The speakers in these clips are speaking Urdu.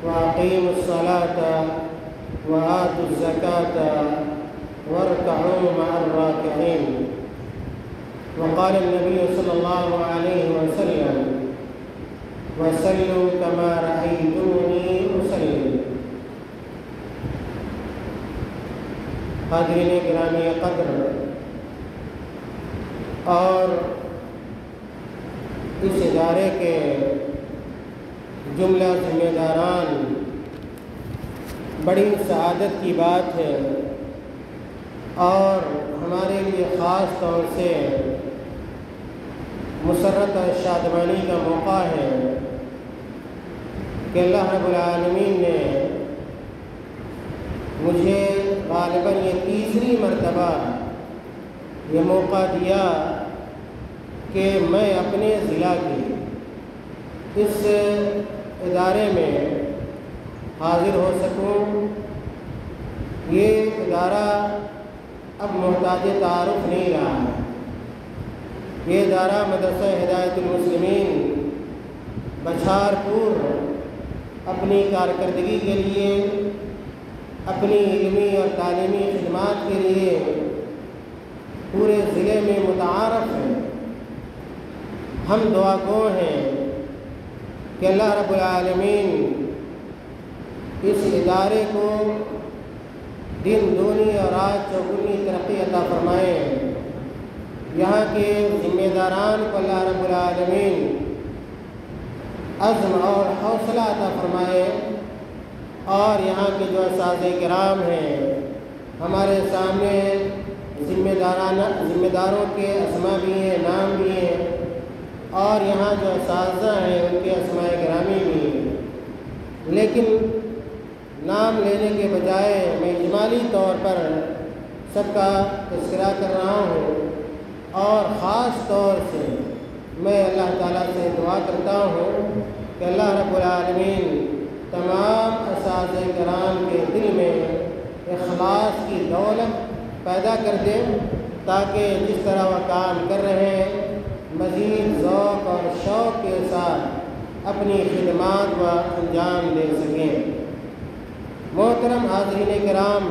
وأقيموا الصلاة وآتوا الزكاة واركعوا مع الراكعين. وقال النبي صلى الله عليه وسلم: وصلوا كما رأيتموني أصلي. حاضرین گرامی قدر، اور اس ادارے کے جملہ ذمہ داران، بڑی سعادت کی بات ہے اور ہمارے لیے خاص طور سے مسرت اور شادمانی کا موقع ہے کہ اللہ رب العالمین نے مجھے غالباً یہ تیسری مرتبہ یہ موقع دیا کہ میں اپنے ضلع کی اس ادارے میں حاضر ہو سکوں۔ یہ ادارہ اب محتاج تعارف نہیں رہا ہے۔ یہ ادارہ مدرسہ ہدایت المسلمین بچھارپور اپنی کارکردگی کے لیے، اپنی علمی اور تعلیمی خدمات کے لیے پورے ضلع میں متعارف ہے۔ ہم دعا گو ہیں کہ اللہ رب العالمین اس ادارے کو دن دونی اور رات چوگنی ترقی عطا فرمائے۔ یہاں کے ذمہ داران کو اللہ رب العالمین عزم اور حوصلہ عطا فرمائے، اور یہاں کے جو اساتذہ کرام ہیں، ہمارے سامنے ذمہ داروں کے اسماء بھی ہیں، نام بھی ہیں، اور یہاں جو اساتذہ ہیں ان کے اسماء گرامی بھی ہیں، لیکن نام لینے کے بجائے میں اجمالی طور پر سب کا تذکرہ کر رہا ہوں، اور خاص طور سے میں اللہ تعالیٰ سے دعا کرتا ہوں کہ اللہ رب العالمین تمام اساتذہ کرام کے دل میں اخلاص کی دولت پیدا کر دے، تاکہ جس طرح وہ کام کر رہے ہیں مزید ذوق اور شوق کے ساتھ اپنی خدمات و انجام دے سکیں۔ محترم حاضرین کرام،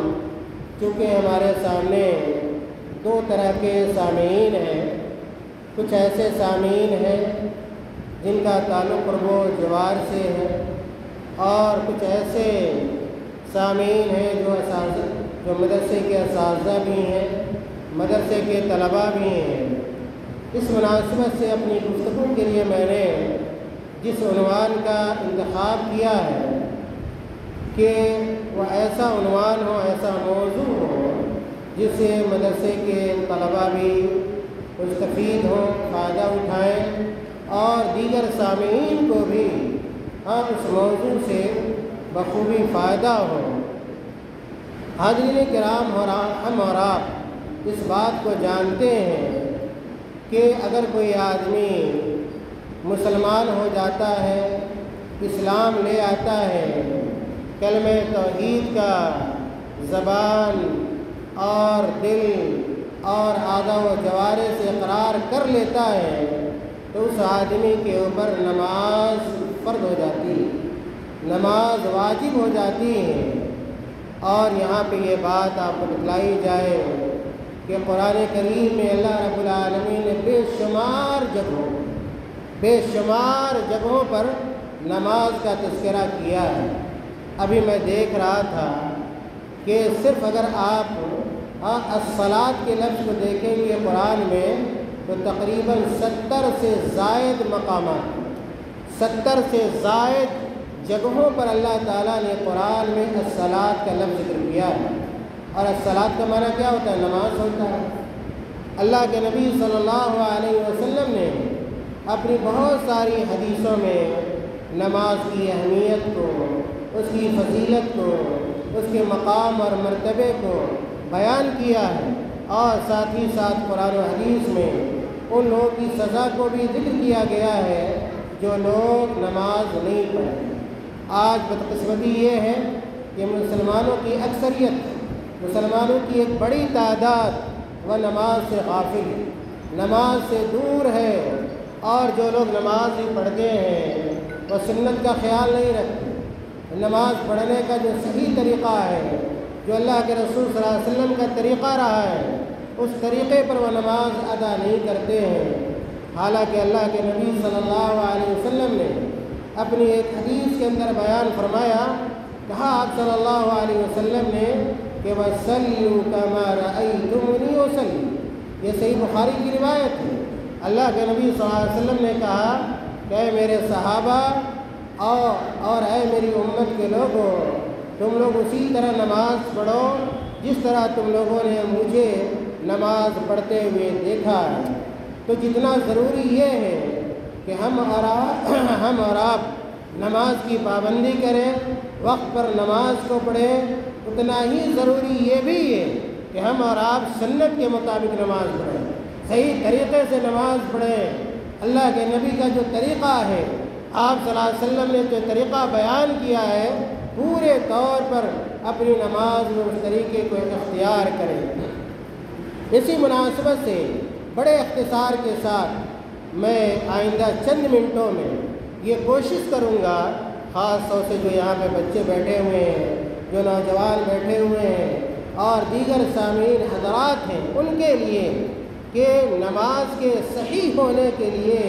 چونکہ ہمارے سامنے دو طرح کے سامعین ہیں، کچھ ایسے سامعین ہیں جن کا تعلق قرب و جوار سے ہے، اور کچھ ایسے سامعین ہیں جو مدرسے کے اساتذہ بھی ہیں، مدرسے کے طلباء بھی ہیں۔ اس مناسبت سے اپنی گفتگو کے لیے میں نے جس عنوان کا انتخاب کیا ہے کہ وہ ایسا عنوان ہو، ایسا موضوع ہو جس سے مدرسے کے طلباء بھی مستفید ہوں، فائدہ اٹھائیں، اور دیگر سامعین کو بھی اس موضوع سے بخوبی فائدہ ہو۔ حاضرین کرام، ہم اور آپ اس بات کو جانتے ہیں کہ اگر کوئی آدمی مسلمان ہو جاتا ہے، اسلام لے آتا ہے، کلمہ توحید کا زبان اور دل اور اعضاء و جوارح سے اقرار کر لیتا ہے، تو اس آدمی کے اوپر نماز فرض ہو جاتی ہے، نماز واجب ہو جاتی ہے۔ اور یہاں پہ یہ بات آپ کو بتلائی جائے کہ قرآن کریم میں اللہ رب العالمین نے بے شمار جگہوں پر نماز کا تذکرہ کیا ہے۔ ابھی میں دیکھ رہا تھا کہ صرف اگر آپ الصلاۃ کے لفظ کو دیکھیں گے قرآن میں تو تقریباً 70 سے زائد مقامات، 70 سے زائد جگہوں پر اللہ تعالیٰ نے قرآن میں الصلاۃ کا لفظ ذکر کیا ہے۔ اور الصلاۃ کا معنی کیا ہوتا ہے؟ نماز ہوتا ہے۔ اللہ کے نبی صلی اللہ علیہ وسلم نے اپنی بہت ساری حدیثوں میں نماز کی اہمیت کو، اس کی فضیلت کو، اس کے مقام اور مرتبے کو بیان کیا ہے، اور ساتھ ہی ساتھ قرآن و حدیث میں ان لوگوں کی سزا کو بھی ذکر کیا گیا ہے جو لوگ نماز نہیں پڑھتے۔ آج بدقسمتی یہ ہے کہ مسلمانوں کی اکثریت، مسلمانوں کی ایک بڑی تعداد وہ نماز سے غافل ہے، نماز سے دور ہے، اور جو لوگ نماز بھی پڑھتے ہیں وہ سنت کا خیال نہیں رکھتے۔ نماز پڑھنے کا جو صحیح طریقہ ہے، جو اللہ کے رسول صلی اللہ علیہ وسلم کا طریقہ رہا ہے، اس طریقے پر وہ نماز ادا نہیں کرتے ہیں۔ حالانکہ اللہ کے نبی صلی اللہ علیہ وسلم نے اپنی ایک حدیث کے اندر بیان فرمایا، کہا آپ صلی اللہ علیہ وسلم نے کہ وَصَلُّوا كَمَا رَأَيْتُمُونِي أُصَلِّي، یہ صحیح بخاری کی روایت ہے۔ اللہ کے نبی صلی اللہ علیہ وسلم نے کہا کہ اے میرے صحابہ اور اے میری امت کے لوگوں، تم لوگ اسی طرح نماز پڑھو جس طرح تم لوگوں نے مجھے نماز پڑھتے ہوئے دیکھا ہے۔ تو جتنا ضروری یہ ہے کہ ہم اور آپ نماز کی پابندی کریں، وقت پر نماز کو پڑھیں، اتنا ہی ضروری یہ بھی ہے کہ ہم اور آپ سنت کے مطابق نماز پڑھیں، صحیح طریقے سے نماز پڑھیں۔ اللہ کے نبی کا جو طریقہ ہے، آپ صلی اللہ علیہ وسلم نے جو طریقہ بیان کیا ہے، پورے طور پر اپنی نماز میں اس طریقے کو اختیار کریں۔ اسی مناسبت سے بڑے اختصار کے ساتھ میں آئندہ چند منٹوں میں یہ کوشش کروں گا، خاص طور سے جو یہاں پہ بچے بیٹھے ہوئے ہیں، جو نوجوان بیٹھے ہوئے ہیں اور دیگر سامعین حضرات ہیں، ان کے لیے کہ نماز کے صحیح ہونے کے لیے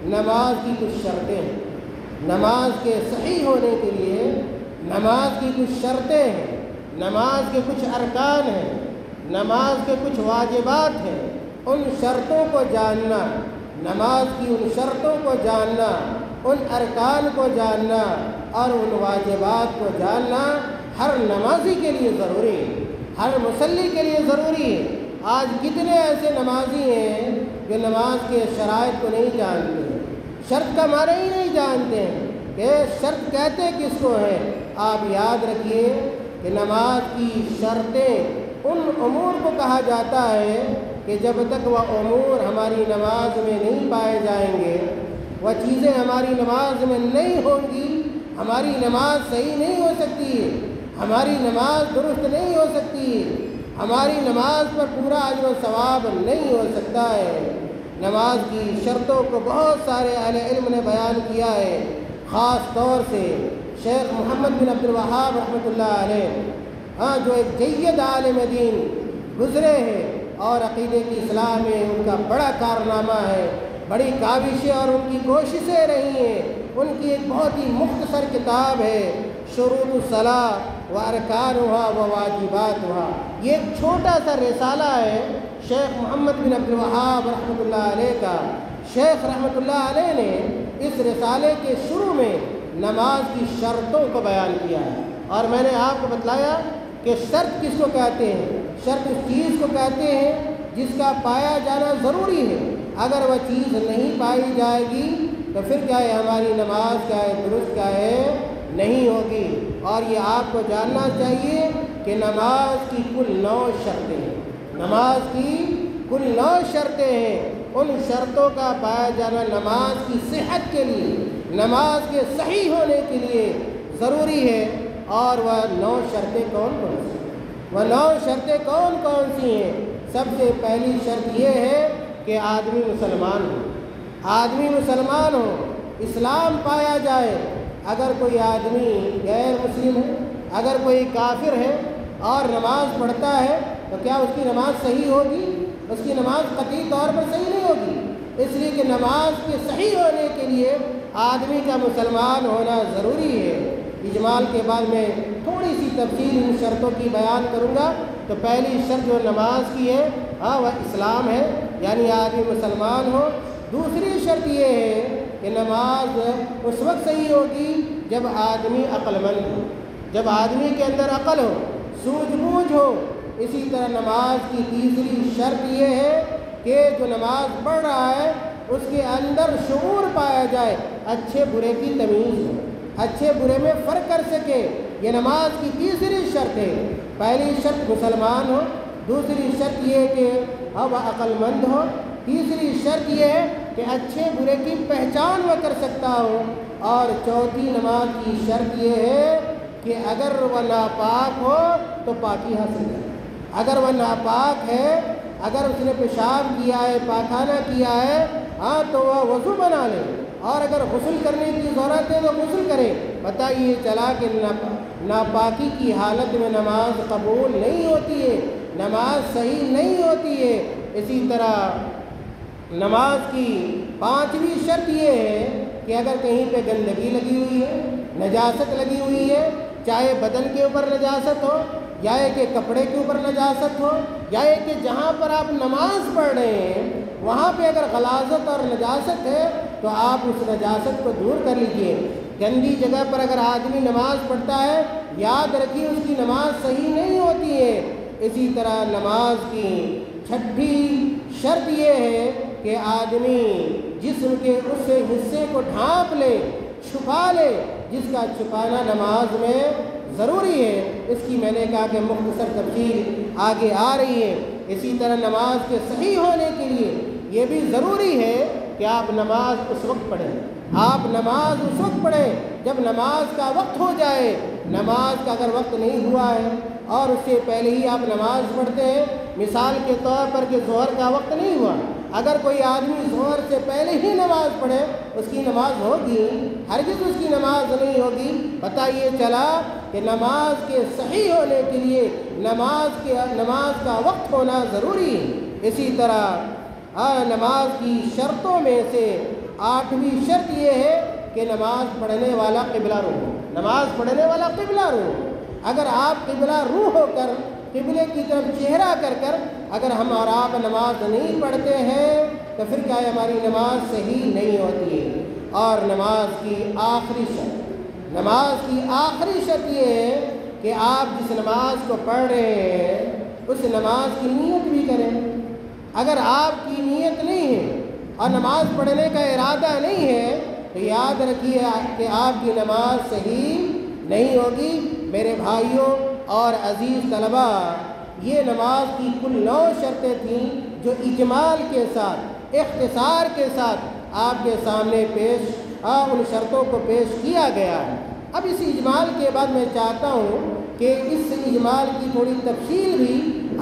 نماز کی کچھ شرطیں ہیں۔ نماز کے صحیح ہونے کے لیے نماز کی کچھ شرطیں ہیں، نماز کے کچھ ارکان ہیں، نماز کے کچھ واجبات ہیں۔ ان شرطوں کو جاننا، نماز کی ان شرطوں کو جاننا، ان ارکان کو جاننا اور ان واجبات کو جاننا ہر نمازی کے لیے ضروری ہے، ہر مصلی کے لیے ضروری ہے۔ آج کتنے ایسے نمازی ہیں جو نماز کے شرائط کو نہیں جانتے، شرط کا معنی ہی نہیں جانتے ہیں کہ شرط کہتے کس کو ہیں۔ آپ یاد رکھیے کہ نماز کی شرطیں ان امور کو کہا جاتا ہے کہ جب تک وہ امور ہماری نماز میں نہیں پائے جائیں گے، وہ چیزیں ہماری نماز میں نہیں ہوں گی، ہماری نماز صحیح نہیں ہو سکتی ہے، ہماری نماز درست نہیں ہو سکتی ہے، ہماری نماز پر پورا اجر و ثواب نہیں ہو سکتا ہے۔ نماز کی شرطوں کو بہت سارے اہل علم نے بیان کیا ہے، خاص طور سے شیخ محمد بن عبد الوہاب رحمۃ اللہ علیہ، جو ایک جید عالم دین گزرے ہیں اور عقیدے کی اصلاح میں ان کا بڑا کارنامہ ہے، بڑی کاوشیں اور ان کی کوششیں رہی ہیں۔ ان کی ایک بہت ہی مختصر کتاب ہے شروط الصلاۃ و ارکانھا و واجباتھا، یہ ایک چھوٹا سا رسالہ ہے شیخ محمد بن عبد الوہاب رحمۃ اللہ علیہ کا۔ شیخ رحمۃ اللہ علیہ نے اس رسالے کے شروع میں نماز کی شرطوں کو بیان کیا ہے، اور میں نے آپ کو بتلایا کہ شرط کس کو کہتے ہیں۔ شرط اس چیز کو کہتے ہیں جس کا پایا جانا ضروری ہے، اگر وہ چیز نہیں پائی جائے گی تو پھر کیا ہے، ہماری نماز کیا ہے، درست کیا ہے، نہیں ہوگی۔ اور یہ آپ کو جاننا چاہیے کہ نماز کی کل 9 شرطیں ہیں، نماز کی کل 9 شرطیں ہیں۔ ان شرطوں کا پایا جانا نماز کی صحت کے لیے، نماز کے صحیح ہونے کے لیے ضروری ہے۔ اور وہ 9 شرطیں کون کون سی ہیں؟ وہ 9 شرطیں کون کون سی ہیں؟ سب سے پہلی شرط یہ ہے کہ آدمی مسلمان ہو، آدمی مسلمان ہو، اسلام پایا جائے۔ اگر کوئی آدمی غیر مسلم ہے، اگر کوئی کافر ہے اور نماز پڑھتا ہے تو کیا اس کی نماز صحیح ہوگی؟ اس کی نماز قطعی طور پر صحیح نہیں ہوگی، اس لیے کہ نماز کے صحیح ہونے کے لیے آدمی کا مسلمان ہونا ضروری ہے۔ اجمال کے بعد میں تھوڑی سی تفصیل ان شرطوں کی بیان کروں گا۔ تو پہلی شرط جو نماز کی ہے وہ اسلام ہے، یعنی آدمی مسلمان ہو۔ دوسری شرط یہ ہے کہ نماز اس وقت صحیح ہوگی جب آدمی عقل مند ہو، جب آدمی کے اندر عقل ہو، سوجھ بوجھ ہو۔ اسی طرح نماز کی تیسری شرط یہ ہے کہ جو نماز پڑھ رہا ہے اس کے اندر شعور پایا جائے، اچھے برے کی تمیز ہو، اچھے برے میں فرق کر سکے۔ یہ نماز کی تیسری شرط ہے۔ پہلی شرط مسلمان ہو، دوسری شرط یہ کہ وہ عقل مند ہو، تیسری شرط یہ ہے کہ اچھے برے کی پہچان وہ کر سکتا ہو، اور چوتھی نماز کی شرط یہ ہے کہ اگر وہ ناپاک ہو تو پاکی حاصل کرے۔ اگر وہ ناپاک ہے، اگر اس نے پیشاب کیا ہے، پاخانہ کیا ہے، تو وہ وضو بنا لے، اور اگر غسل کرنے کی ضرورت ہے تو غسل کرے۔ پتہ یہ چلا کہ ناپاکی کی حالت میں نماز قبول نہیں ہوتی ہے، نماز صحیح نہیں ہوتی ہے۔ اسی طرح نماز کی 5ویں شرط یہ ہے کہ اگر کہیں پہ گندگی لگی ہوئی ہے، نجاست لگی ہوئی ہے، چاہے بدن کے اوپر نجاست ہو، یا یہ کہ کپڑے کے اوپر نجاست ہو، یا یہ کہ جہاں پر آپ نماز پڑھ رہے ہیں وہاں پہ اگر غلاظت اور نجاست ہے تو آپ اس نجاست کو دور کر لیجئے۔ گندی جگہ پر اگر آدمی نماز پڑھتا ہے، یاد رکھیے اس کی نماز صحیح نہیں ہوتی ہے۔ اسی طرح نماز کی 6ٹھی شرط یہ ہے کہ آدمی جسم کے اس حصے کو ڈھانپ لے، چھپا لے جس کا چھپانا نماز میں ضروری ہے۔ اس کی میں نے کہا کہ مختصر تفصیل آگے آ رہی ہے۔ اسی طرح نماز کے صحیح ہونے کے لیے یہ بھی ضروری ہے کہ آپ نماز اس وقت پڑھیں۔ آپ نماز اس وقت پڑھیں جب نماز کا وقت ہو جائے۔ نماز کا اگر وقت نہیں ہوا ہے اور اس سے پہلے ہی آپ نماز پڑھتے ہیں، مثال کے طور پر کہ ظہر کا وقت نہیں ہوا، اگر کوئی آدمی ظہر سے پہلے ہی نماز پڑھے اس کی نماز ہوگی؟ ہرگز اس کی نماز نہیں ہوگی۔ پتہ یہ چلا کہ نماز کے صحیح ہونے کے لیے نماز کا وقت ہونا ضروری ہے۔ اسی طرح نماز کی شرطوں میں سے 8ویں شرط یہ ہے کہ نماز پڑھنے والا قبلہ رو ہو۔ نماز پڑھنے والا قبلہ رو ہو۔ اگر آپ قبلہ رو ہو کر قبلے کی طرف چہرہ کر اگر ہم اور آپ نماز نہیں پڑھتے ہیں تو پھر کیا ہماری نماز صحیح نہیں ہوتی ہے۔ اور نماز کی آخری شرط یہ ہے کہ آپ جس نماز کو پڑھ رہے ہیں اس نماز کی نیت بھی کریں۔ اگر آپ کی نیت نہیں ہے اور نماز پڑھنے کا ارادہ نہیں ہے تو یاد رکھیے کہ آپ کی نماز صحیح نہیں ہوگی۔ میرے بھائیوں اور عزیز طلبہ، یہ نماز کی کل 9 شرطیں تھیں جو اجمال کے ساتھ، اختصار کے ساتھ آپ کے سامنے ان شرطوں کو پیش کیا گیا ہے۔ اب اس اجمال کے بعد میں چاہتا ہوں کہ اس اجمال کی تھوڑی تفصیل بھی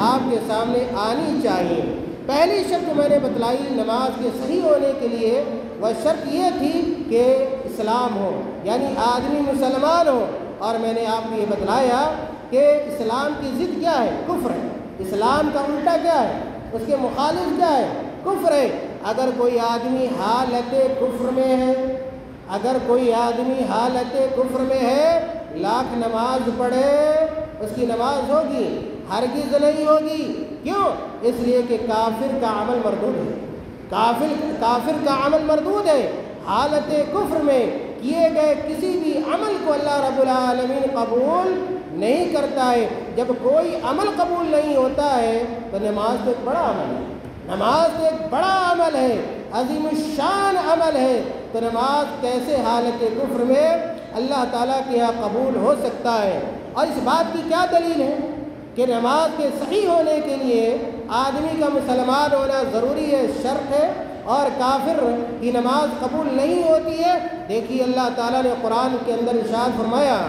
آپ کے سامنے آنی چاہیے۔ پہلی شرط میں نے بتلائی نماز کے صحیح ہونے کے لیے، وہ شرط یہ تھی کہ اسلام ہو، یعنی آدمی مسلمان ہو۔ اور میں نے آپ کو یہ بتلایا کہ اسلام کی ضد کیا ہے؟ کفر ہے۔ اسلام کا الٹا کیا ہے؟ اس کے مخالف کیا ہے؟ کفر ہے۔ اگر کوئی آدمی حالت کفر میں ہے، لاکھ نماز پڑھے اس کی نماز ہوگی؟ ہرگز نہیں ہوگی۔ کیوں؟ اس لیے کہ کافر کا عمل مردود ہے۔ کافر کا عمل مردود ہے۔ حالت کفر میں کیے گئے کسی بھی عمل کو اللہ رب العالمین قبول نہیں کرتا ہے۔ جب کوئی عمل قبول نہیں ہوتا ہے تو نماز تو ایک بڑا عمل ہے، نماز تو ایک بڑا عمل ہے، عظیم الشان عمل ہے، تو نماز کیسے حالت کفر میں اللہ تعالیٰ کے یہاں قبول ہو سکتا ہے؟ اور اس بات کی کیا دلیل ہے کہ نماز کے صحیح ہونے کے لیے آدمی کا مسلمان ہونا ضروری ہے، شرط ہے، اور کافر کی نماز قبول نہیں ہوتی ہے؟ دیکھیے اللہ تعالیٰ نے قرآن کے اندر ارشاد فرمایا،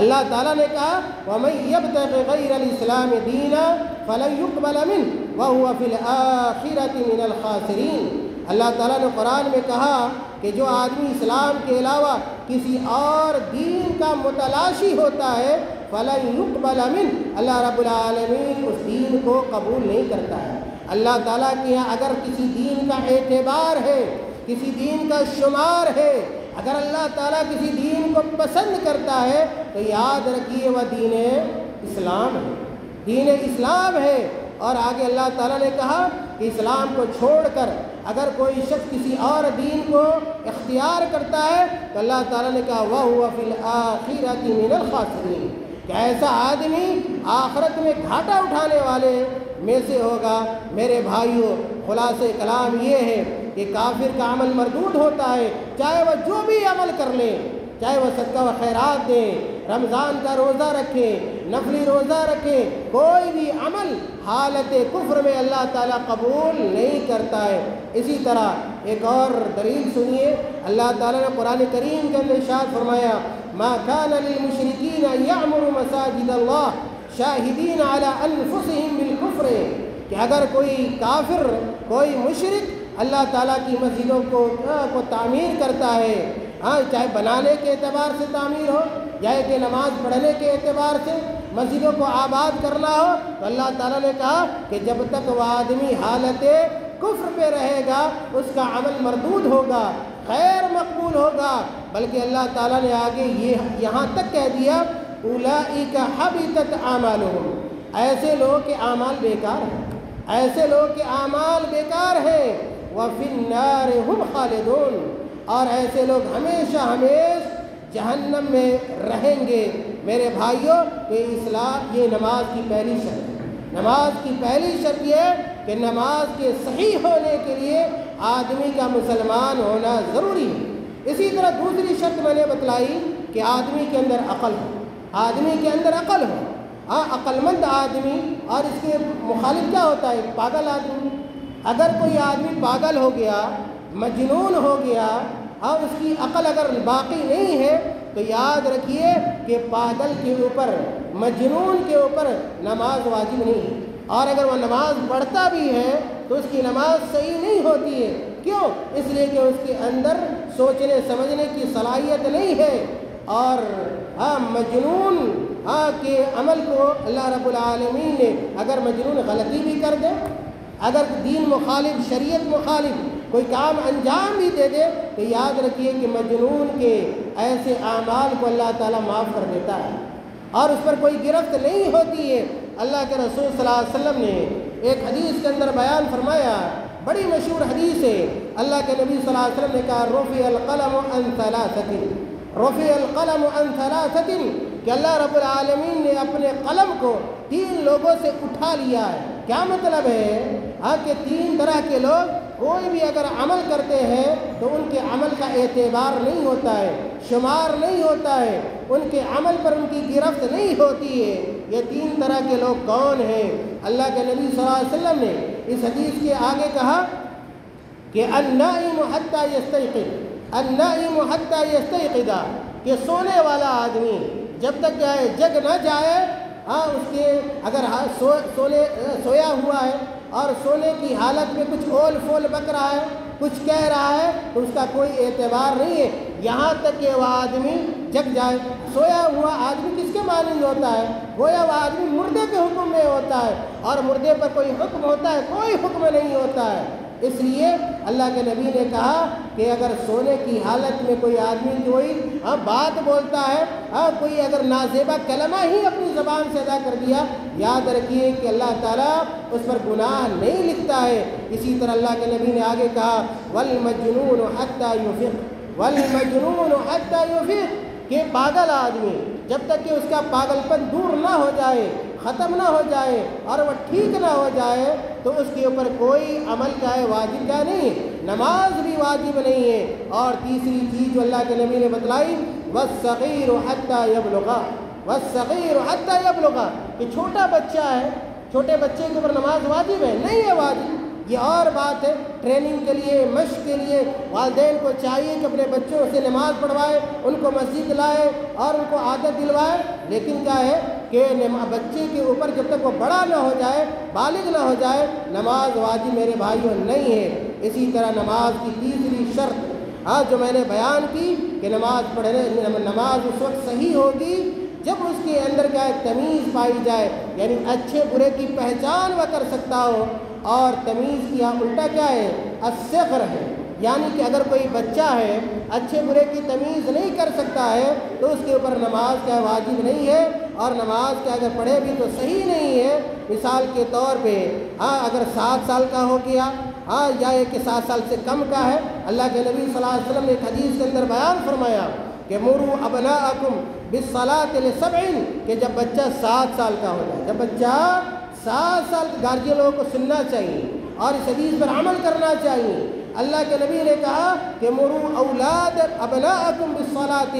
اللہ تعالیٰ نے کہا وَمَن يَبْتَغِ غَيْرَ الْإِسْلَامِ دِينًا فَلَن يُقْبَلَ مِنْهُ وَهُوَ فِي الْآخِرَةِ مِنَ الْخَاسِرِينَ۔ اللہ تعالیٰ نے قرآن میں کہا کہ جو آدمی اسلام کے علاوہ کسی اور دین کا متلاشی ہوتا ہے فَلَن يُقْبَلَ مِنْهُ، اللہ رب العالمین اس دین کو قبول نہیں کرتا ہے۔ اللہ تعالیٰ کے یہاں اگر کسی دین کا اعتبار ہے، کسی دین کا شمار ہے، اگر اللہ تعالیٰ کسی دین کو پسند کرتا ہے تو یاد رکھیے وہ دین اسلام ہے، دین اسلام ہے۔ اور آگے اللہ تعالیٰ نے کہا کہ اسلام کو چھوڑ کر اگر کوئی شخص کسی اور دین کو اختیار کرتا ہے تو اللہ تعالیٰ نے کہا وَهُوَ فِي الْآخِرَةِ مِنَ الْخَاسِرِينَ، کہ ایسا آدمی آخرت میں گھاٹا اٹھانے والے میں سے ہوگا۔ میرے بھائیوں، خلاصہ کلام یہ ہے کہ کافر کا عمل مردود ہوتا ہے، چاہے وہ جو بھی عمل کر لے، چاہے وہ صدقہ و خیرات دیں، رمضان کا روزہ رکھیں، نفلی روزہ رکھیں، کوئی بھی عمل حالت کفر میں اللہ تعالیٰ قبول نہیں کرتا ہے۔ اسی طرح ایک اور دلیل سنیے، اللہ تعالیٰ نے قرآن کریم کے اندر ارشاد فرمایا ما كان للمشركين ان يعمروا مساجد الله شاہدین علی انفسهم بالکفر، کہ اگر کوئی کافر، کوئی مشرک اللہ تعالیٰ کی مسجدوں کو تعمیر کرتا ہے، چاہے بنانے کے اعتبار سے تعمیر ہو یا کہ نماز پڑھنے کے اعتبار سے مسجدوں کو آباد کرنا ہو، تو اللہ تعالیٰ نے کہا کہ جب تک وہ آدمی حالت کفر پہ رہے گا اس کا عمل مردود ہوگا، غیر مقبول ہوگا۔ بلکہ اللہ تعالیٰ نے آگے یہاں تک کہہ دیا اولئک حبطت اعمالہم، ایسے لوگ کے اعمال بیکار ہیں، ایسے لوگ کے اعمال بیکار ہیں، وفی النار ہم خالدون، اور ایسے لوگ ہمیشہ ہمیشہ جہنم میں رہیں گے۔ میرے بھائیوں، یہ نماز کی پہلی شرط ہے۔ نماز کی پہلی شرط یہ ہے کہ نماز کے صحیح ہونے کے لیے آدمی کا مسلمان ہونا ضروری ہے۔ اسی طرح دوسری شرط میں نے بتلائی کہ آدمی کے اندر عقل ہو، آدمی کے اندر عقل ہو، عقل مند آدمی، اور اس کے مخالف کیا ہوتا ہے؟ پاگل آدمی۔ اگر کوئی آدمی پاگل ہو گیا، مجنون ہو گیا، اور اس کی عقل اگر باقی نہیں ہے تو یاد رکھیے کہ پاگل کے اوپر، مجنون کے اوپر نماز واجب نہیں ہے، اور اگر وہ نماز پڑھتا بھی ہے تو اس کی نماز صحیح نہیں ہوتی ہے۔ کیوں؟ اس لیے کہ اس کے اندر سوچنے سمجھنے کی صلاحیت نہیں ہے، اور مجنون کے عمل کو اللہ رب العالمین نے، اگر مجنون غلطی بھی کر دے، اگر دین مخالف، شریعت مخالف کوئی کام انجام بھی دے دے، تو یاد رکھیے کہ مجنون کے ایسے اعمال کو اللہ تعالیٰ معاف کر دیتا ہے اور اس پر کوئی گرفت نہیں ہوتی ہے۔ اللہ کے رسول صلی اللہ علیہ وسلم نے ایک حدیث کے اندر بیان فرمایا، بڑی مشہور حدیث ہے، اللہ کے نبی صلی اللہ علیہ وسلم نے کہا رفع القلم عن ثلاثۃ، رفع القلم عن ثلاثۃ، کہ اللہ رب العالمین نے اپنے قلم کو 3 لوگوں سے اٹھا لیا ہے۔ کیا مطلب ہے؟ کہ 3 طرح کے لوگ کوئی بھی اگر عمل کرتے ہیں تو ان کے عمل کا اعتبار نہیں ہوتا ہے، شمار نہیں ہوتا ہے، ان کے عمل پر ان کی گرفت نہیں ہوتی ہے۔ یہ 3 طرح کے لوگ کون ہیں؟ اللہ کے نبی صلی اللہ علیہ وسلم نے اس حدیث کے آگے کہا کہ النائم حتی یستیقظ، النائم حتی یستیقظ، کہ سونے والا آدمی جب تک جگ نہ جائے، اس کے اگر سویا ہوا ہے اور سونے کی حالت میں کچھ اول فول بک رہا ہے، کچھ کہہ رہا ہے، تو اس کا کوئی اعتبار نہیں ہے یہاں تک کہ وہ آدمی جگ جائے۔ سویا ہوا آدمی کس کے مانند ہوتا ہے؟ گویا وہ آدمی مردے کے حکم میں ہوتا ہے، اور مردے پر کوئی حکم ہوتا ہے؟ کوئی حکم نہیں ہوتا ہے۔ اس لیے اللہ کے نبی نے کہا کہ اگر سونے کی حالت میں کوئی آدمی کوئی بات بولتا ہے، کوئی اگر نازیبا کلمہ ہی اپنی زبان سے ادا کر دیا، یاد رکھیے کہ اللہ تعالیٰ اس پر گناہ نہیں لکھتا ہے۔ اسی طرح اللہ کے نبی نے آگے کہا والمجنون حتی یفق، والمجنون حتی یفق، کہ پاگل آدمی جب تک کہ اس کا پاگل پن دور نہ ہو جائے، ختم نہ ہو جائے، اور وہ ٹھیک نہ ہو جائے، تو اس کے اوپر کوئی عمل کا ہے واجب کا نہیں، نماز بھی واجب نہیں ہے۔ اور تیسری چیز جو اللہ کے نبی نے بتلائی والصغیر حتی یبلغ، والصغیر حتی یبلغ، کہ چھوٹا بچہ ہے، چھوٹے بچے کے اوپر نماز واجب ہے؟ نہیں ہے واجب۔ یہ اور بات ہے، ٹریننگ کے لیے، مشق کے لیے والدین کو چاہیے کہ اپنے بچوں سے نماز پڑھوائے، ان کو مسجد لائے اور ان کو عادت دلوائے، لیکن کیا ہے کہ بچے کے اوپر جب تک وہ بڑا نہ ہو جائے، بالغ نہ ہو جائے، نماز واجب میرے بھائیوں نہیں ہے۔ اسی طرح نماز کی تیسری شرط جو میں نے بیان کی کہ نماز اس وقت صحیح ہوگی جب اس کے اندر کیا ہے تمیز پائی جائے، یعنی اچھے برے کی پہچان وہ کر سکتا ہو، اور تمیز کی الٹا کیا ہے؟ الصغر ہے، یعنی کہ اگر کوئی بچہ ہے اچھے برے کی تمیز نہیں کر سکتا ہے تو اس کے اوپر نماز کیا واجب نہیں ہے، اور نماز کیا اگر پڑھے بھی تو صحیح نہیں ہے۔ مثال کے طور پہ اگر 7 سال کا ہو گیا، یا کہ 7 سال سے کم کا ہے، اللہ کے نبی صلی اللہ علیہ وسلم نے ایک حدیث کے اندر بیان فرمایا کہ مروا ابناءکم بالصلاۃ لسبع، کہ جب بچہ 7 سال کا ہو جائے، جب بچہ 7 سال کے گارجین لوگوں کو سننا چاہیے اور اس حدیث پر عمل کرنا چاہیے۔ اللہ کے نبی نے کہا کہ مروا اولاد ابناءکم بالصلاۃ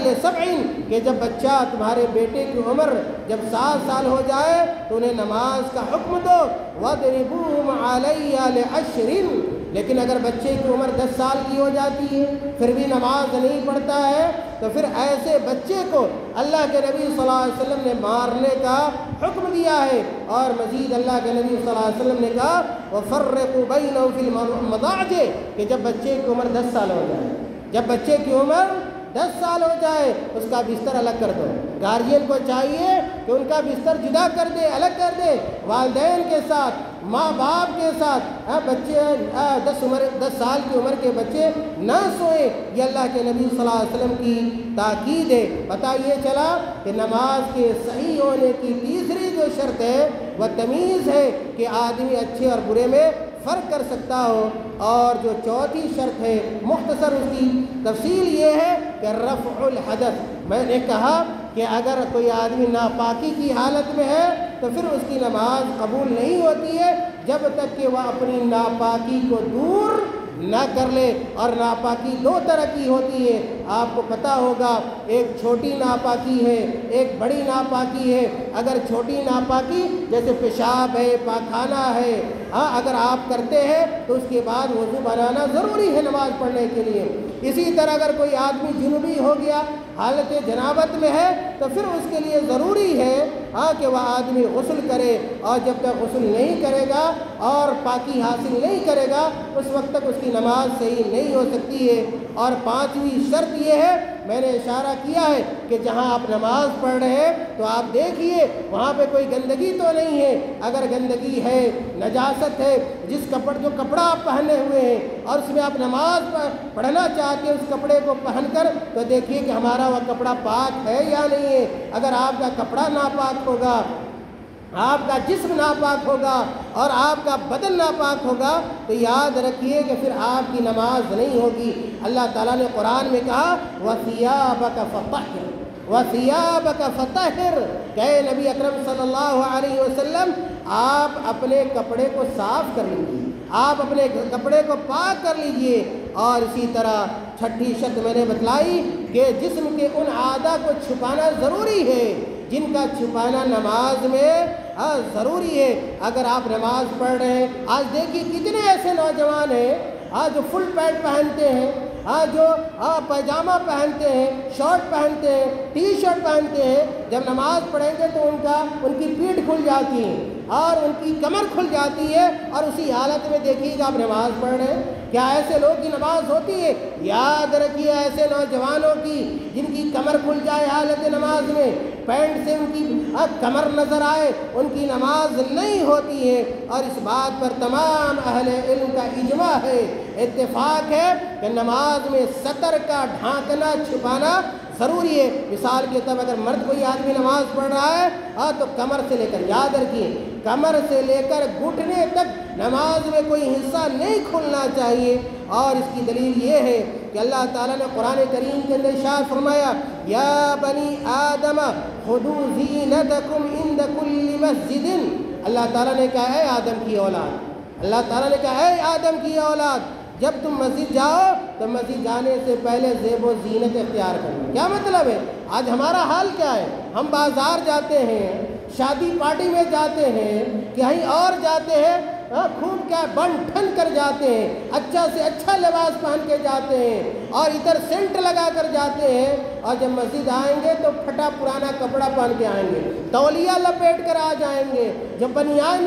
لسبع، کہ جب بچہ تمہارے بیٹے کی عمر جب 7 سال ہو جائے تو انہیں نماز کا حکم دو، وَاضْرِبُوهُمْ عَلَيْهَا لِعَشْرٍ، لیکن اگر بچے کی عمر 10 سال کی ہو جاتی ہے پھر بھی نماز نہیں پڑھتا ہے تو پھر ایسے بچے کو اللہ کے نبی صلی اللہ علیہ وسلم نے مارنے کا حکم دیا ہے۔ اور مزید اللہ کے نبی صلی اللہ علیہ وسلم نے کہا وَفَرِّقُوا بَيْنَهُ فِي الْمَضَاجِعِ کہ جب بچے کی عمر 10 سال ہو جائے، جب بچے کی عمر 10 سال ہو جائے اس کا بستر الگ کر دو۔ گارجین کو چاہیے کہ ان کا بستر جدا کر دے، الگ کر دے، والدین کے ساتھ، ماں باپ کے ساتھ۔ بچے 10 سال کی عمر کے بچے نہ سوئیں، یہ اللہ کے نبی صلی اللہ علیہ وسلم کی تاکید ہے۔ پتہ یہ چلا کہ نماز کے صحیح ہونے کی تیسری جو شرط ہے وہ تمیز ہے کہ آدمی اچھے اور برے میں فرق کر سکتا ہو، اور جو چوتھی شرط ہے مختصر اس کی تفصیل یہ ہے کہ رفع الحدث۔ میں نے کہا کہ اگر کوئی آدمی ناپاکی کی حالت میں ہے تو پھر اس کی نماز قبول نہیں ہوتی ہے جب تک کہ وہ اپنی ناپاکی کو دور نہ کر لے۔ اور ناپاکی 2 طرح کی ہوتی ہے، آپ کو پتہ ہوگا، ایک چھوٹی ناپاکی ہے، ایک بڑی ناپاکی ہے۔ اگر چھوٹی ناپاکی جیسے پیشاب ہے، پاخانہ ہے، اگر آپ کرتے ہیں تو اس کے بعد وضو بنانا ضروری ہے نماز پڑھنے کے لیے۔ اسی طرح اگر کوئی آدمی جنوبی ہو گیا، حالت جنابت میں ہے، تو پھر اس کے لیے ضروری ہے کہ وہ آدمی غسل کرے، اور جب تک غسل نہیں کرے گا اور پاکی حاصل نہیں کرے گا اس وقت تک اس کی نماز صحیح نہیں ہو سکتی ہے۔ اور 5ویں شرط یہ ہے، میں نے اشارہ کیا ہے کہ جہاں آپ نماز پڑھ رہے ہیں تو آپ دیکھیے وہاں پہ کوئی گندگی تو نہیں ہے۔ اگر گندگی ہے، نجاست ہے، جو کپڑا آپ پہنے ہوئے ہیں اور اس میں آپ نماز پڑھنا چاہتے ہیں، اس کپڑے کو پہن کر تو دیکھیے کہ ہمارا وہ کپڑا پاک ہے یا نہیں ہے۔ اگر آپ کا کپڑا ناپاک ہوگا، آپ کا جسم ناپاک ہوگا اور آپ کا بدن ناپاک ہوگا تو یاد رکھیے کہ پھر آپ کی نماز نہیں ہوگی۔ اللہ تعالیٰ نے قرآن میں کہا وَثِيَابَكَ فَطَهِّرْ وَثِيَابَكَ فَطَهِّرْ کہ اے نبی اکرم صلی اللہ علیہ وسلم آپ اپنے کپڑے کو صاف کر لیجیے، آپ اپنے کپڑے کو پاک کر لیجیے۔ اور اسی طرح 6ٹھی شرط میں نے بتلائی کہ جسم کے ان اعضاء کو چھپانا ضروری ہے جن کا چھپانا نماز میں ضروری ہے۔ اگر آپ نماز پڑھ رہے ہیں، آج دیکھیے کتنے ایسے نوجوان ہیں جو فل پینٹ پہنتے ہیں، جو پائجامہ پہنتے ہیں، شارٹ پہنتے ہیں، ٹی شرٹ پہنتے ہیں، جب نماز پڑھیں گے تو ان کی پیٹھ کھل جاتی ہے اور ان کی کمر کھل جاتی ہے، اور اسی حالت میں دیکھیے کہ آپ نماز پڑھ رہے ہیں۔ کیا ایسے لوگ کی نماز ہوتی ہے؟ یاد رکھیے ایسے نوجوانوں کی جن کی کمر کھل جائے حالت نماز میں، پینٹ سے ان کی کمر نظر آئے، ان کی نماز نہیں ہوتی ہے۔ اور اس بات پر تمام اہل علم کا اجماع ہے، اتفاق ہے کہ نماز میں سطر کا ڈھانکنا چھپانا ضروری ہے۔ مثال کے طور پر اگر مرد کوئی آدمی نماز پڑھ رہا ہے تو کمر سے لے کر، یاد رکھیے، کمر سے لے کر گھٹنے تک نماز میں کوئی حصہ نہیں کھلنا چاہیے۔ اور اس کی دلیل یہ ہے کہ اللہ تعالیٰ نے قرآن کریم کے اندر ارشاد فرمایا یا بنی آدم خذوا زینتکم عند کل مسجد۔ اللہ تعالیٰ نے کہا اے آدم کی اولاد، اللہ تعالیٰ نے کہا اے آدم کی اولاد، جب تم مسجد جاؤ تو مسجد جانے سے پہلے زیب و زینت اختیار کرنا۔ کیا مطلب ہے؟ آج ہمارا حال کیا ہے؟ ہم بازار جاتے ہیں، شادی پارٹی میں جاتے ہیں، کہیں اور جاتے ہیں، خوب کیا بن ٹھن کر جاتے ہیں، اچھا سے اچھا لباس پہن کے جاتے ہیں اور ادھر سینٹ لگا کر جاتے ہیں، اور جب مسجد آئیں گے تو پھٹا پرانا کپڑا پہن کے آئیں گے، تولیہ لپیٹ کر آ جائیں گے، جب بنیان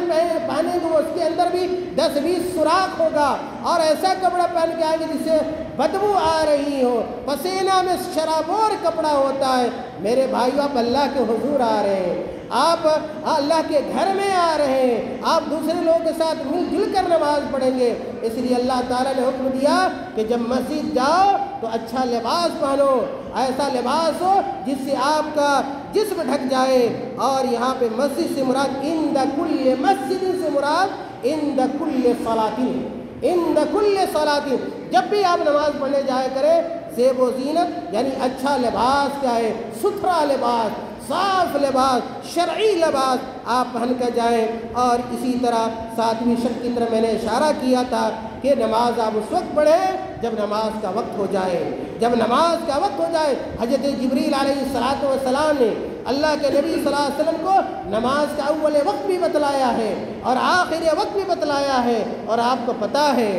پہنے گے اس کے اندر بھی 10-20 سوراخ ہوگا، اور ایسا کپڑا پہن کے آئیں گے جس سے بدبو آ رہی ہو، پسینہ میں شرابور کپڑا ہوتا ہے۔ میرے بھائیو، آپ اللہ کے حضور آ رہے ہیں، آپ اللہ کے گھر میں آ رہے ہیں، آپ دوسرے لوگوں کے ساتھ مل جل کر نماز پڑھیں گے۔ اس لیے اللہ تعالیٰ نے حکم دیا کہ جب مسجد جاؤ تو اچھا لباس پہنو، ایسا لباس ہو جس سے آپ کا جسم ڈھک جائے۔ اور یہاں پہ مسجد سے مراد عند کل مسجد سے مراد عند کل صلاۃ، عند کل صلاۃ، جب بھی آپ نماز پڑھنے جایا کریں زیب و زینت یعنی اچھا لباس کیا ہے، ستھرا لباس، صاف لباس، شرعی لباس آپ پہن کر جائیں۔ اور اسی طرح 7ویں شرط کی طرح میں نے اشارہ کیا تھا کہ نماز آپ اس وقت پڑھیں جب نماز کا وقت ہو جائے، جب نماز کا وقت ہو جائے۔ حضرت جبریل علیہ السلام نے اللہ کے نبی صلی اللہ علیہ وسلم کو نماز کا اول وقت بھی بتلایا ہے اور آخر وقت بھی بتلایا ہے۔ اور آپ کو پتہ ہے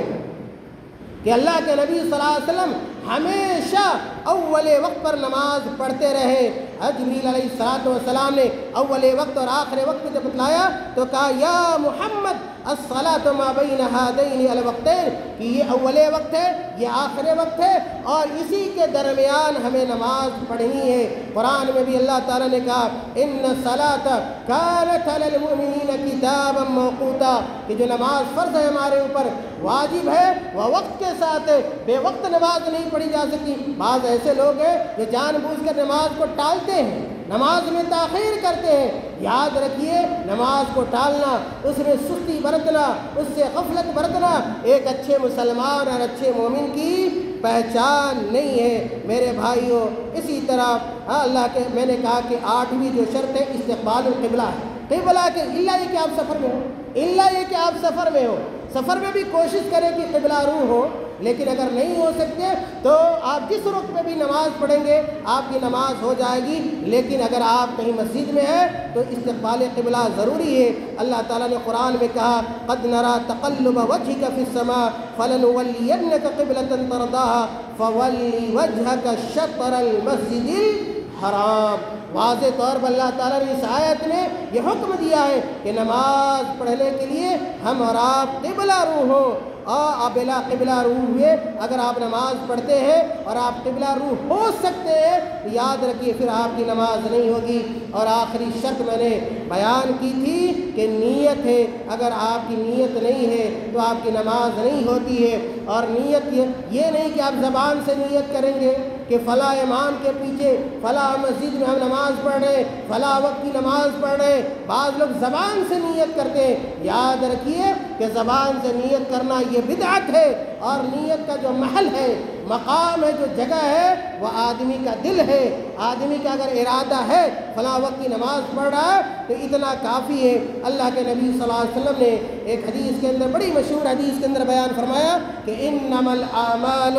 کہ اللہ کے نبی صلی اللہ علیہ وسلم ہمیشہ اول وقت پر نماز پڑھتے رہے۔ جبریل علیہ السلام نے اول وقت اور آخر وقت جب بتلایا تو کہا یا محمد الصلاۃ ما بین ہذین الوقتین، کہ یہ اول وقت ہے، یہ آخر وقت ہے، اور اسی کے درمیان ہمیں نماز پڑھنی ہے۔ قرآن میں بھی اللہ تعالیٰ نے کہا ان الصلاۃ کانت علی المؤمنین کتابا موقوتا، کہ جو نماز فرض ہے ہمارے اوپر، واجب ہے، وہ وقت کے ساتھ ہے، بے وقت نماز نہیں پڑھی جا سکتی۔ بعض ایسے لوگ ہیں جو جان بوجھ کر نماز کو ٹالتے ہیں، نماز میں تاخیر کرتے ہیں۔ یاد رکھیے نماز کو ٹالنا، اس میں سستی برتنا، اس سے غفلت برتنا ایک اچھے مسلمان اور اچھے مومن کی پہچان نہیں ہے میرے بھائیوں۔ اسی طرح اللہ کے میں نے کہا کہ 8ویں جو شرط ہے استقبال القبلہ ہے۔ قبلہ کے اللہ یہ کہ آپ سفر میں ہو، اللہ یہ کہ آپ سفر میں ہو، سفر میں بھی کوشش کریں کہ قبلہ رو ہو، لیکن اگر نہیں ہو سکتے تو آپ جس رخ میں بھی نماز پڑھیں گے آپ کی نماز ہو جائے گی۔ لیکن اگر آپ کہیں مسجد میں ہیں تو استقبال قبلہ ضروری ہے۔ اللہ تعالیٰ نے قرآن میں کہا قد نرى تقلب وجهك في السماء فلنولينك قبلة ترضاها فول وجهك شطر المسجد الحرام۔ واضح طور پر اللہ تعالیٰ نے اس آیت میں یہ حکم دیا ہے کہ نماز پڑھنے کے لیے ہم اور آپ قبلہ رو ہوں، اور بلا قبلہ رو ہوئے اگر آپ نماز پڑھتے ہیں اور آپ قبلہ رو ہو سکتے ہیں تو یاد رکھیے پھر آپ کی نماز نہیں ہوگی۔ اور آخری شرط میں نے بیان کی تھی کہ نیت ہے، اگر آپ کی نیت نہیں ہے تو آپ کی نماز نہیں ہوتی ہے۔ اور نیت یہ نہیں کہ آپ زبان سے نیت کریں گے کہ فلاں امام کے پیچھے فلاں مسجد میں ہم نماز پڑھ رہے ہیں، فلاں وقت کی نماز پڑھ رہے ہیں۔ بعض لوگ زبان سے نیت کرتے ہیں، یاد رکھیے کہ زبان سے نیت کرنا یہ بدعت ہے، اور نیت کا جو محل ہے، مقام ہے، جو جگہ ہے وہ آدمی کا دل ہے۔ آدمی کا اگر ارادہ ہے فلاں وقت کی نماز پڑھ رہا ہے تو اتنا کافی ہے۔ اللہ کے نبی صلی اللہ علیہ وسلم نے ایک حدیث کے اندر، بڑی مشہور حدیث کے اندر بیان فرمایا کہ انما الاعمال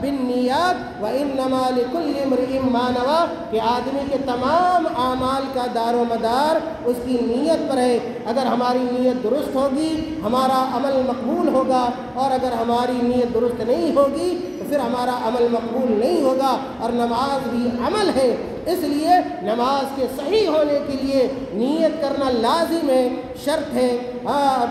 بالنیات وانما لکل امرئ ما نوی، کہ آدمی کے تمام اعمال کا دار و مدار اس کی نیت پر ہے۔ اگر ہماری نیت درست ہوگی ہمارا عمل مقبول ہوگا، اور اگر ہماری نیت درست نہیں ہوگی تو پھر ہمارا عمل مقبول نہیں ہوگا۔ اور نماز بھی عمل ہے، اس لیے نماز کے صحیح ہونے کے لیے نیت کرنا لازم ہے، شرط ہے۔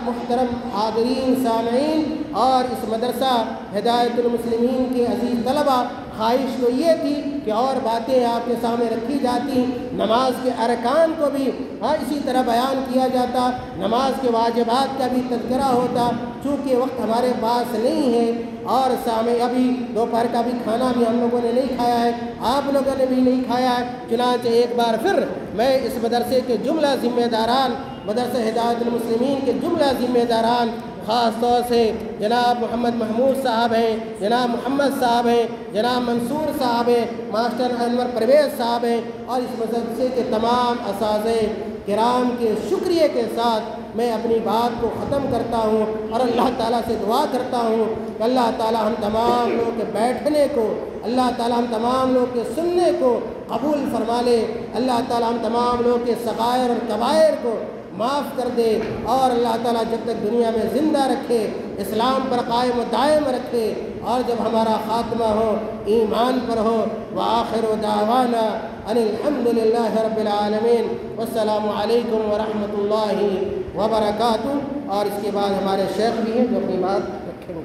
محترم حاضرین سامعین اور اس مدرسہ ہدایت المسلمین کے عزیز طلبہ، خواہش تو یہ تھی کہ اور باتیں آپ کے سامنے رکھی جاتی، نماز کے ارکان کو بھی اسی طرح بیان کیا جاتا، نماز کے واجبات کا بھی تذکرہ ہوتا۔ چونکہ وقت ہمارے پاس نہیں ہے اور ابھی دوپہر کا بھی کھانا بھی ہم لوگوں نے نہیں کھایا ہے، آپ لوگوں نے بھی نہیں کھایا ہے، چنانچہ ایک بار پھر میں اس مدرسے کے جملہ ذمہ داران، مدرسہ ہدایت المسلمین کے جملہ ذمہ داران، خاص طور سے جناب محمد محمود صاحب ہیں، جناب محمد صاحب ہیں، جناب منصور صاحب ہیں، ماسٹر انور پرویز صاحب ہیں، اور اس مدرسے کے تمام اساتذہ کرام کے شکریہ کے ساتھ میں اپنی بات کو ختم کرتا ہوں، اور اللہ تعالیٰ سے دعا کرتا ہوں کہ اللہ تعالیٰ ہم تمام لوگ کے بیٹھنے کو، اللہ تعالیٰ ہم تمام لوگ کے سننے کو قبول فرما لے، اللہ تعالیٰ ہم تمام لوگ کے صغائر اور کبائر کو معاف کر دے، اور اللہ تعالیٰ جب تک دنیا میں زندہ رکھے اسلام پر قائم و دائم رکھے، اور جب ہمارا خاتمہ ہو ایمان پر ہو۔ وآخر دعوانا ان الحمد للہ رب العالمین، والسلام علیکم ورحمۃ اللہ وبرکاتہ۔ اور اس کے بعد ہمارے شیخ بھی ہیں جو اپنی بات رکھیں گے۔